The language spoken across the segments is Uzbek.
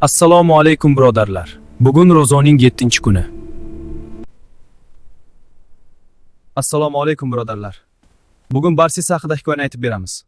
Assalomu alaykum birodarlar. Bugun ro'zoning 7-kuni. Assalomu alaykum birodarlar. Bugun Barsis haqida hikoyani aytib beramiz.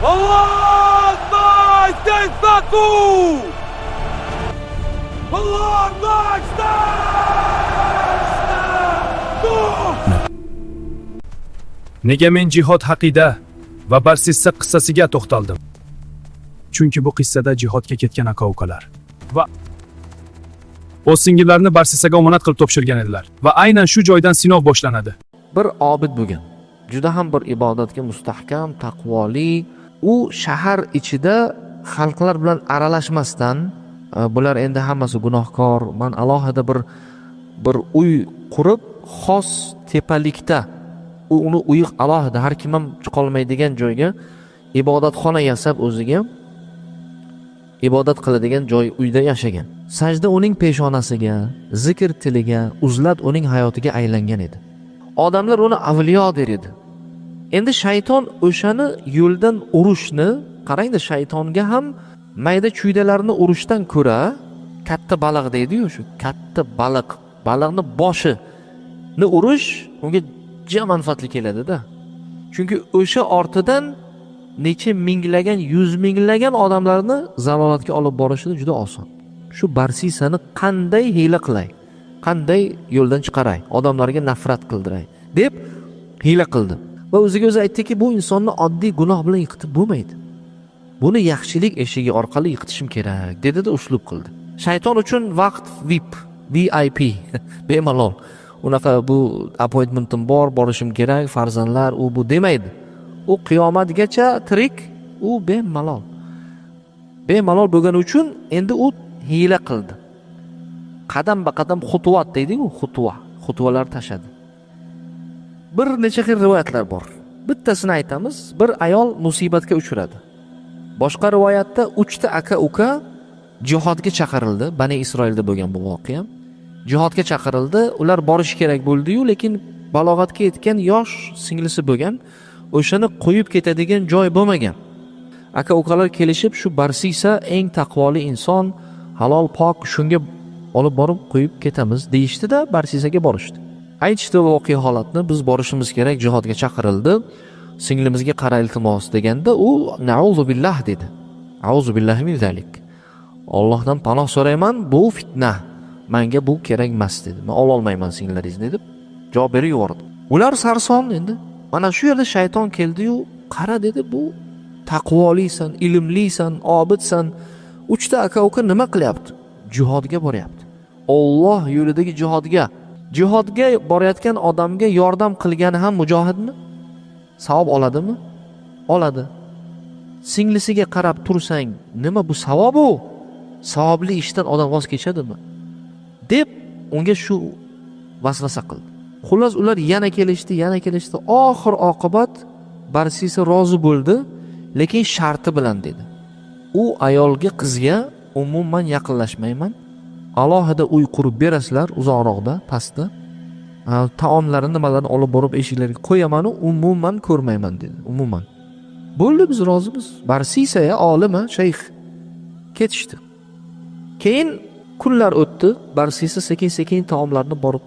Allah istaku! Allah Nega men jihod haqida va Barsisda qissasiga to'xtaldim? Chunki bu qissada jihodga ketgan aka-ukalar va o'z singillarini Barsisga omonat qilib topshirgan edilar va aynan shu joydan sinov boshlanadi. Bir obid bo'lgan. Juda ham bir ibodatga mustahkam, taqvoli, u shahar ichida xalqlar bilan aralashmasdan, bular endi hammasi gunohkor, men alohida bir uy qurib, xos tepalikda, uni uyi alohida har kim ham chiqolmaydigan joyga ibodatxona yasab o'ziga ibodat qiladigan joy uyda yashagan. Sajda uning peshonasiga, zikr tiliga, uzlat uning hayotiga aylangan edi. Odamlar uni avliyo der edi. Endi shayton o'shani yo'ldan urishni, qarangda, shaytonga ham mayda chuydalarni urishdan ko'ra katta baliq deydi-yu, shu katta baliqni boshini urish unga juda manfaatli keladi-da. Chunki o'sha ortidan necha minglagan, yuz minglagan odamlarni zalolatga olib borishi juda oson. Shu Barsisani qanday hiyla qilay, qanday yo'ldan chiqaray, odamlarga nafrat qildiray deb hiyla qildi. Va o'ziga o'zi aytdiki, bu insonni oddiy gunoh bilan yiqitib bo'lmaydi. Buni yaxshilik eshigi orqali yiqitishim kerak, dedi-da uslub qildi. Shayton uchun vaqt VIP, bemalol. Unaqa bu appointmentim bor, borishim kerak, farzandlar, u bu demaydi. U qiyomatgacha tirik, u bemalol. Bemalol bo'lgani uchun endi u hiyla qildi. Qadam-ba-qadam xutvat deydi-ku, xutvalar tashadi. Bir necha xil rivoyatlar bor. Bittasini aytamiz. Bir ayol musibatga uchradi. Boshqa rivoyatda 3 ta aka-uka jihodga chaqirildi. Bani Isroilda bo'lgan bu voqea. Jihodga chaqirildi. Ular borish kerak bo'ldi-yu, lekin balog'atga yetgan yosh singlisi bo'lgan. O'shani qo'yib ketadigan joy bo'lmagan. Aka-ukalar kelishib, shu Barsisa eng taqvoli inson, halol pok, shunga olib borib qo'yib ketamiz deyishdi-da, Barsisaga borishdi. Aytishdi voqea holatni, biz borishimiz kerak, jihodga chaqirildi, singlimizga qara iltimos deganda, u na'uzu billah dedi. A'uzu billahi min zalik. Allohdan panoh so'rayman, bu fitna. Menga bu kerak emas dedi. Men ololmayman singillaringizni deb javob berib yubordi. Ular sarson endi. Mana shu yerda shayton keldi-yu, qara dedi, bu taqvolisan, ilmlisan, obidsan. 3 ta aka-uka nima qilyapti? Jihodga boryapti. Alloh yo'lidagi jihodga. Jihodga borayotgan odamga yordam qilgani ham mujohidmi? Savob oladimi? Oladi. Singlisiga qarab tursang, nima bu savob u? Savobli ishdan odam voz kechadimi? Deb unga shu vasvasa qildi. Xullas ular yana kelishdi. Oxir oqibat Barsisa rozi bo'ldi, lekin sharti bilan dedi. U ayolga, qizga umuman yaqinlashmayman. Alohida uy qurib berasizlar uzoqroqda, pastda. Taomlarini nimalarni olib borib eshiklarga qo'yaman, umuman ko'rmayman dedi. Umuman. Bo'ldi, biz rozimiz. Barsisa olima, shayx ketishdi. Keyin kunlar o'tdi. Barsisa sekin-sekin taomlarni borib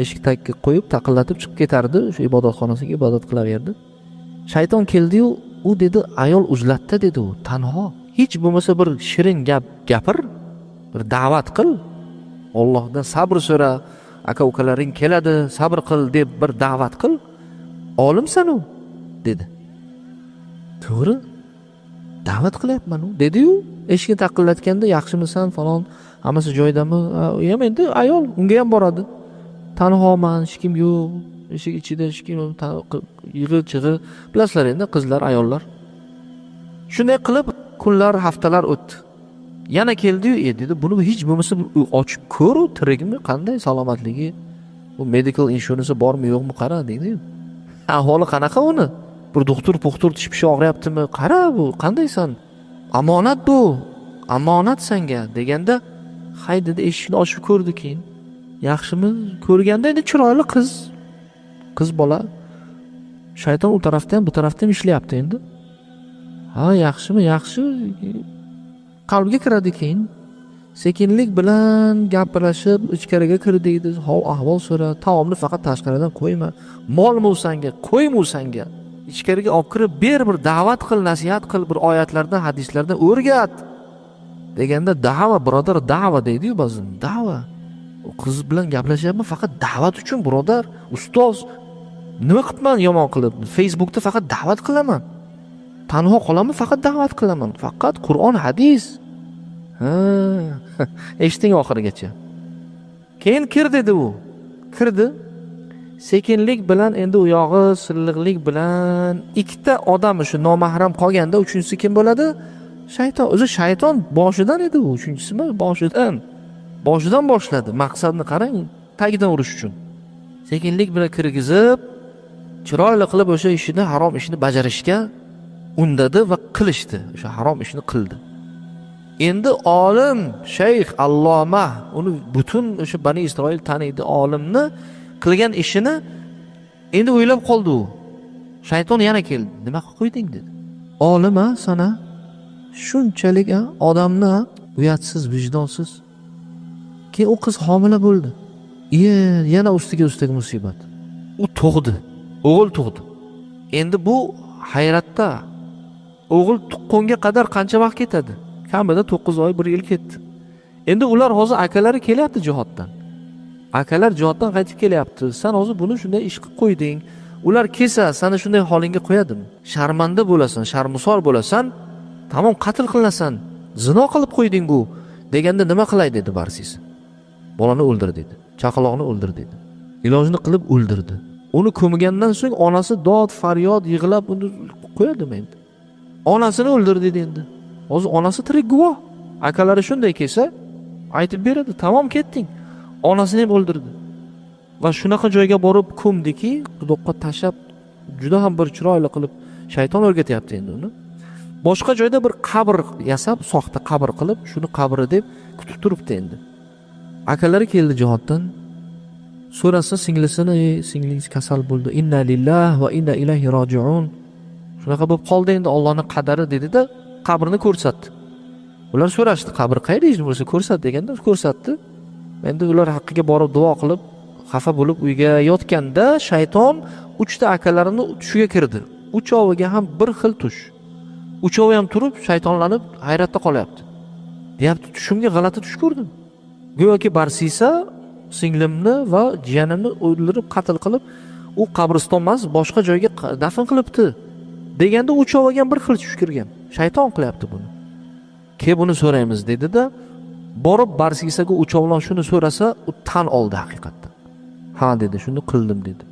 eshik tagiga qo'yib, taqillatib chiqib ketardi, o'sha ibodatxonasiga ibodat qilaverdi. Shayton keldi-yu, u dedi, ayol uzlatda dedi, u tanho. Hech bo'lmasa bir shirin gapir, bir da'vat qil. Allohdan sabr so'ra, aka-ukalaring keladi, sabr qil deb bir da'vat qil. Olimsan u dedi. To'g'ri. Da'vat qilyapman u dedi-yu, eshikni taqillatganda yaxshimisan falon, hammasi joyidami? Ham endi ayol unga ham boradi. Tanhoman, hech kim yo'q, eshik ichida hech kim yig'i-chig'i, bilasizlar endi qizlar, ayollar. Shunday qilib kunlar, haftalar o'tdi. Yana keldi-yu, dedi, buni hech bo'lmasa ochib ko'r, tirikmi, qanday salomatligi, bu medical insurance bormi, yo'qmi, qara dedi-yu. Ahvoli qanaqa uni? Bir doktor tish og'riyaptimi? Qara, bu qandaysan? Omonat bu. Omonat senga deganda, hay dedi, eshikni ochib ko'rdi keyin. Yaxshimi? Ko'rganda endi chiroyli qiz bola. Shayton u tarafdan ham bu tarafdan ishlayapti endi. Ha, yaxshimi? Yaxshi. Qalbga kiradi keyin. sekinlik bilan gapirishib ichkariga kir deydi, hol ahvol so'ra, taomni faqat tashqaridan qo'yma, molmi sanga, qo'ymi sanga, ichkariga olib kirib ber, bir da'vat qil, nasihat qil, bir oyatlardan, hadislardan o'rgat deganda da'va, birodar, da'va deydi-yu ba'zan, da'va. U qiz bilan gaplashyapman faqat da'vat uchun, birodar, ustoz, nima qilibman yomon qilib? Facebookda faqat da'vat qilaman. Tanho qolaman, faqat da'vat qilaman. Faqat Qur'on, hadis. Ha, eshiting oxirigacha. Keyin kir dedi u. Kirdi. Sekinlik bilan endi u yog'i silliqlik bilan ikkita odam shu nomahram qolganda uchinchisi kim bo'ladi? Shayton. O'zi shayton boshidan edi u, uchinchisi boshidan. Boshidan boshladi. Maqsadni qarang, tagidan urish uchun. Sekinlik bilan kirgizib, chiroyli qilib o'sha ishini, harom ishini bajarishga undadi va qilishdi. O'sha harom ishni qildi. Endi olim, shayx, alloma, uni butun o'sha Bani Isroil taniydi, olimni qilgan ishini endi o'ylab qoldi u. Shayton yana keldi. Nima qilib qo'yding dedi. Olima sana shunchalik odamni uyatsiz, vijdonsiz. Keyin u qiz homila bo'ldi. Yana ustiga musibat. U tug'di. O'g'il tug'di. Endi bu hayratda. O'g'il tuqqunga qadar qancha vaqt ketadi? Kamida 9 oy, 1 yil ketdi. Endi ular hozir akalari kelyapti jihoddan. Akalar jihoddan qaytib kelyapti. Sen hozir buni shunday ish qilib qo'yding. Ular kelsa, seni shunday holingga qo'yadimi? Sharmanda bo'lasan, sharmusor bo'lasan, tamom qatl qilasan. Zino qilib qo'yding bu. Deganda nima qilay dedi Barsis. Bolani o'ldir dedi. Chaqaloqni o'ldir dedi. Ilojini qilib o'ldirdi. Uni ko'mgandan so'ng onasi dod, faryod yig'lab uni qo'yadimi endi? Onasini o'ldirdi dedi endi. Hozir onasi tirik guvoh. Akalari shunday kelsa, aytib beradi, tamom ketding. Onasini ham o'ldirdi. Va shunaqa joyga borib ko'mdiki, quduqqa tashab juda ham bir chiroyli qilib shayton o'rgatyapti endi uni. Boshqa joyda bir qabr yasab, soxta qabr qilib, shuni qabri deb kutib turibdi endi. Akalari keldi jihoddan. So'rasa singlisini, singlingiz kasal bo'ldi. Inna lillahi va inna ilayhi roji'un. Shunaqa bo'lib qoldi endi, Allohning qadari dedi-da, qabrini ko'rsatdi. Ular so'rashdi, qabr qayerda bo'lsa ko'rsat deganda ko'rsatdi. Endi ular haqqiga borib duo qilib, xafa bo'lib uyga yotganda shayton 3 ta akalarini tushiga kirdi. Uchoviga ham bir xil tush. Uchovi ham turib shaytonlanib hayratda qolyapti. Deyapti, tushimga g'alati tush ko'rdim. Go'yoki Barsisa singlimni va jiyanimni o'ldirib, qatl qilib, u qabriston emas, boshqa joyga dafn qilibdi. Deganda uchoviga ham bir xil tush kirgan. Shayton qilyapti buni. Ke buni so'raymiz dedi-da, borib Barsisaga uchovlon shuni so'rasa, u tan oldi haqiqatdan. Ha dedi, shuni qildim dedi.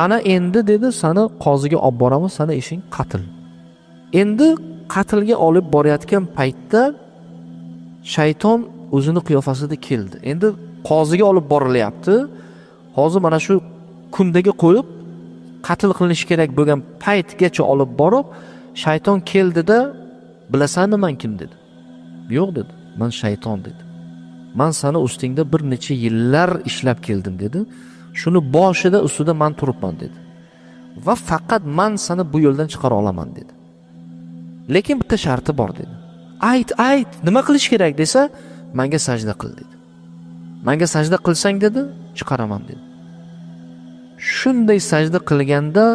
Ana endi dedi, seni qoziga olib boramiz, sana ishing qatl. Endi qatlga olib borayotgan paytda shayton o'zini qiyofasida keldi. Endi qoziga olib borilyapti. Hozir mana shu kundaga qo'yib qatl qilinishi kerak bo'lgan paytgacha olib borib, shayton keldida, bilasanmi men kim dedi. Yo'q dedi. Men shayton dedi. Men seni ustingda bir necha yillar ishlab keldim dedi. Shuni boshida ustida men turibman dedi. Va faqat men seni bu yo'ldan chiqara olaman dedi. Lekin bitta sharti bor dedi. Ayt, nima qilish kerak desa, menga sajda qil dedi. Menga sajda qilsang dedi, chiqaraman dedi. Shunday sajda qilganda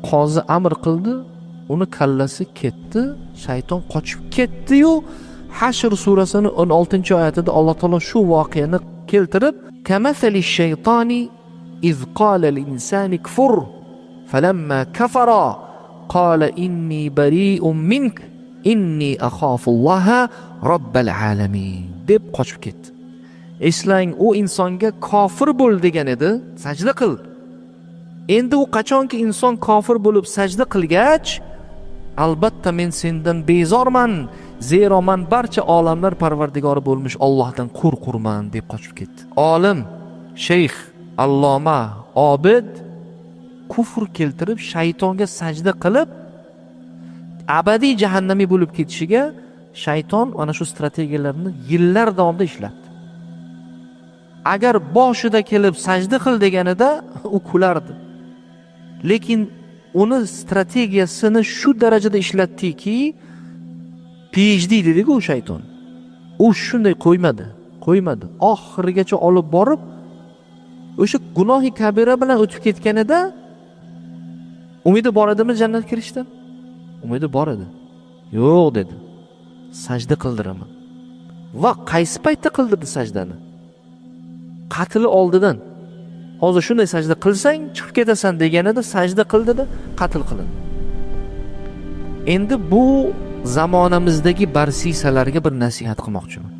qozi amr qildi, uni kallasi ketdi, shayton qochib ketdi-yu, Hashr surasining 16-oyatida Alloh taolo shu voqeani keltirib, kamathali shaytoni iz qala lil-insani kfur falamma kafara qala inni bari'un mink inni akhafulloha robbal alamin deb qochib ketdi. Eslang, u insonga kofir bo'l degan edi, sajda qil. Endi u qachonki inson kofir bo'lib sajda qilgach, albatta men sendan bezorman, zero men barcha olamlar parvardigori bo'lmish Allohdan qo'rqurman deb qochib ketdi. Olim, shayx, alloma, obid kufr keltirib shaytonga sajda qilib abadiy jahannamiy bo'lib ketishiga shayton ana shu strategiyalarni yillar davomida ishlatdi. Agar boshida kelib sajda qil deganida u kulardi. Lekin uni strategiyasini shu darajada ishlatdiki, PhD dedi-ku shayton. u shunday qo'ymadi oxirigacha olib borib o'sha gunohi kabira bilan o'tib ketganida umidi bor edimi jannatga kirishdan? Umidi bor edi. Yo'q dedi. Sajda qildiraman. Va qaysi paytda qildirdi sajdani? Qatl oldidan. Hozir shunday sajda qilsang chiqib ketasan deganida sajda qildida qatl qilindi. Endi bu zamonamizdagi barsisalarga bir nasihat qilmoqchiman.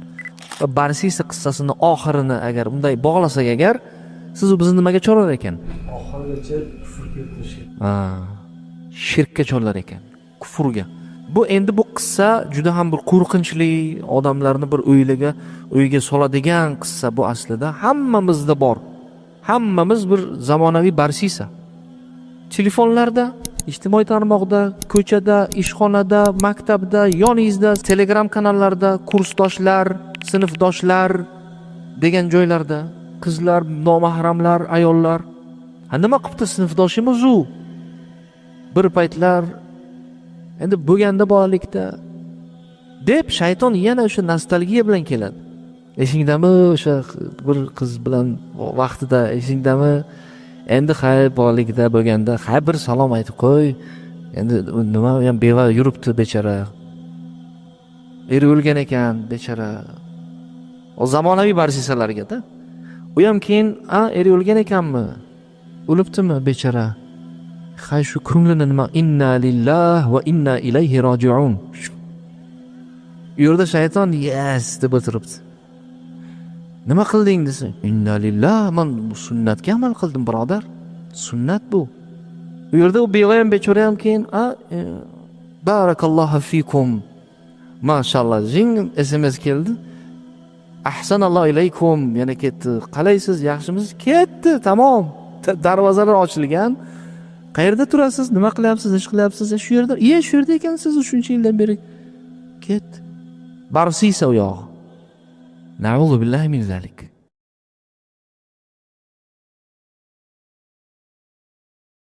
Va barsisa qissasini oxirini agar bunday bog'lasak agar, siz bizni nimaga chorar ekan? Oxirigacha kufr keltirishgan. Shirkka chorar ekan, kufrga. Bu endi bu qissa juda ham bir qo'rqinchli, odamlarni bir o'yga soladigan qissa bu aslida hammamizda bor. Hammamiz bir zamonaviy barsisa. Telefonlarda, ijtimoiy tarmoqda, ko'chada, ishxonada, maktabda, yoningizda, Telegram kanallarda, kursdoshlar, sinfdoshlar degan joylarda qizlar, nomahramlar, ayollar. Nima qilibdi sinfdoshimiz u? Bir paytlar endi bo'lganda bolalikda deb shayton yana o'sha nostalgiya bilan keladi. Esingdami o'sha bir qiz bilan vaqtida esingdami? Endi bolalikda bo'lganda bir salom aytib qo'y. Endi nima ham beva yuribdi bechara. Eri o'lgan ekan bechara. O zamonaviy barsisalarga-da. U ham keyin, eri o'lgan ekanmi? O'libdimi bechara? Shu ko'nglini nima inna lillahi va inna ilayhi roji'un. U yerda shayton yes deb o'tiribdi. Nima qilding desa, inna lillahi, men sunnatga amal qildim birodar. Sunnat bu. U yerda u beva ham bechora ham keyin, barakallohu fikum. Mashallah, jing SMS keldi. Ahsanallohu ilaykum, yana ketdi. Qalaysiz, yaxshimisiz? Ketdi, tamom. Darvozalar ochilgan. Qayerda turasiz? Nima qilyapsiz? Ish qilyapsiz? Shu yerda. Shu yerda ekansiz shuncha yildan beri. Ketdi. Barsisa u yo'q. Na'udzu billahi min zalik.